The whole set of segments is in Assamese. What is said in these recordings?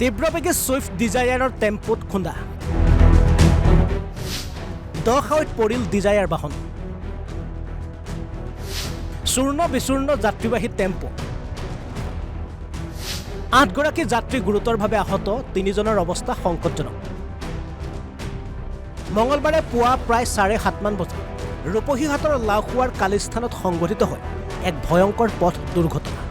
তীব্ৰবেগী ছুইফ্ট ডিজায়াৰৰ টেম্পুত খুন্দা 10 হাৱৈত পৰিল ডিজায়াৰ বাহন চূৰ্ণ বিচূৰ্ণ যাত্ৰীবাহী টেম্পু 8 গৰাকী যাত্ৰী গুৰুতৰভাৱে আহত 3 জনৰ অৱস্থা সংকটজনক মঙলবাৰে পুৱা প্ৰায় 7:30 মান বজাত ৰূপহীহাটৰ লাওখোৱাৰ কালিস্থানত সংঘটিত হয় এক ভয়ংকৰ পথ দুৰ্ঘটনা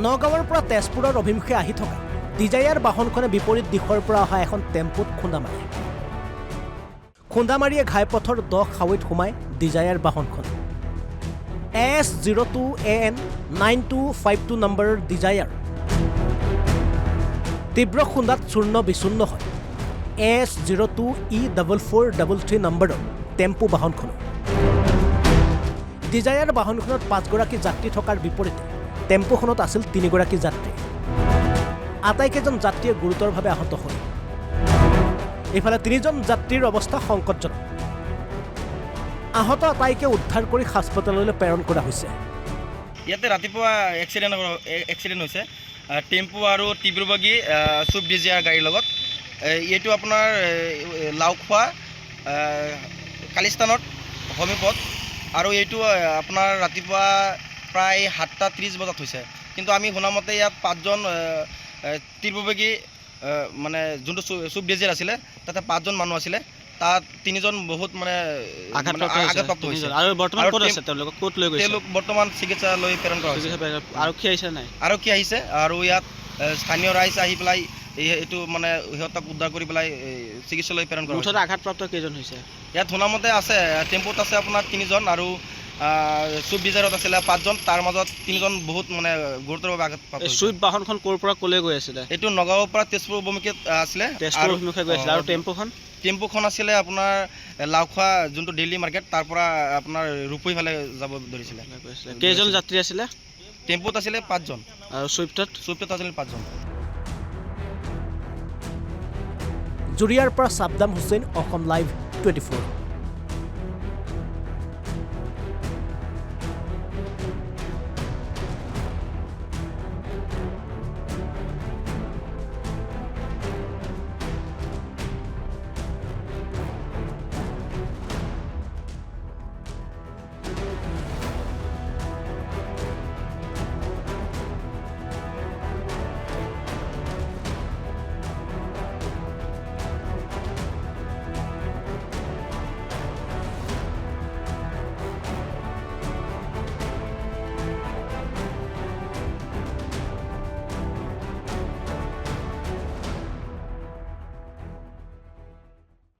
নগাঁৱৰ পৰা তেজপুৰৰ অভিমুখে আহি থকা ডিজায়াৰ বাহনখনে বিপৰীত দিশৰ পৰা অহা এখন টেম্পুত খুন্দা মাৰে খুন্দামাৰীয়ে ঘাইপথৰ 10 হাৱৈত সোমাই ডিজায়াৰ বাহনখন S02AN 9252 নম্বৰৰ ডিজায়াৰ তীব্ৰ খুন্দাত চূৰ্ণ বিচূৰ্ণ হয় S02E4433 নম্বৰৰ টেম্পু বাহনখন ডিজায়াৰ বাহনখনত 5 গৰাকী যাত্ৰী থকাৰ বিপৰীতে টেম্পুখনত আছিল 3 গৰাকী যাত্ৰী আটাইকেইজন যাত্ৰীয়ে গুৰুতৰভাৱে আহত হয় ইফালে 3 জন যাত্ৰীৰ অৱস্থা সংকটজনক আহত আটাইকে উদ্ধাৰ কৰি হাস্পতাললৈ প্ৰেৰণ কৰা হৈছে ইয়াতে ৰাতিপুৱা এক্সিডেণ্ট হৈছে টেম্পু আৰু তীব্ৰবেগী ছুইফ্ট ডিজায়াৰ গাড়ীৰ লগত এইটো আপোনাৰ লাওখোৱা কালিস্থানত সমীপত আৰু এইটো আপোনাৰ ৰাতিপুৱা প্ৰায় 7:30 বজাত হৈছে কিন্তু আমি শুনামতে ইয়াত 5জন তীব্ৰবেগী মানে যোনটো ছুইফ্ট ডিজায়াৰ আছিলে তাতে 5জন মানুহ আছিলে তাত 3জন বহুত মানে আঘাতপ্ৰাপ্ত হৈছে আৰু বৰ্তমান ক'ত আছে তেওঁলোক ক'ত লৈ গৈছে তেওঁলোক বৰ্তমান চিকিৎসালয় প্ৰেৰণ কৰা হৈছে আৰক্ষী আহিছে নাই আৰক্ষী আহিছে আৰু ইয়াত স্থানীয় ৰাইজ আহি পেলাই এইটো মানে সিহঁতক উদ্ধাৰ কৰি পেলাই চিকিৎসালয় প্ৰেৰণ কৰা হৈছে আঘাতপ্ৰাপ্ত কেইজন হৈছে ইয়াত শুনামতে আছে টেম্পুত আছে আপোনাৰ 3জন আৰু ছুইফ্ট ডিজায়াৰত আছিলে 5জন তাৰ মাজত 3জন বহুত মানে গুৰুতৰভাৱে আঘাতপ্ৰাপ্ত হৈছে ছুইফ্ট বাহনখন ক'ৰ পৰা ক'লৈ গৈ আছিলে এইটো নগাঁৱৰ পৰা তেজপুৰ অভিমুখে আছিলে তেজপুৰ অভিমুখে গৈ আছিলে আৰু টেম্পুখন আছিলে আপোনাৰ লাওখোৱা যোনটো দিল্লী মাৰ্কেট তাৰ পৰা আপোনাৰ ৰূপহী ফালে যাব ধৰিছিলে কেইজন যাত্ৰী আছিলে টেম্পুত আছিলে 5জন আৰু ছুইফ্টত আছিলে 5জন জুৰিয়াৰ পৰা সাবদাম হুছেইন অসম লাইভ 24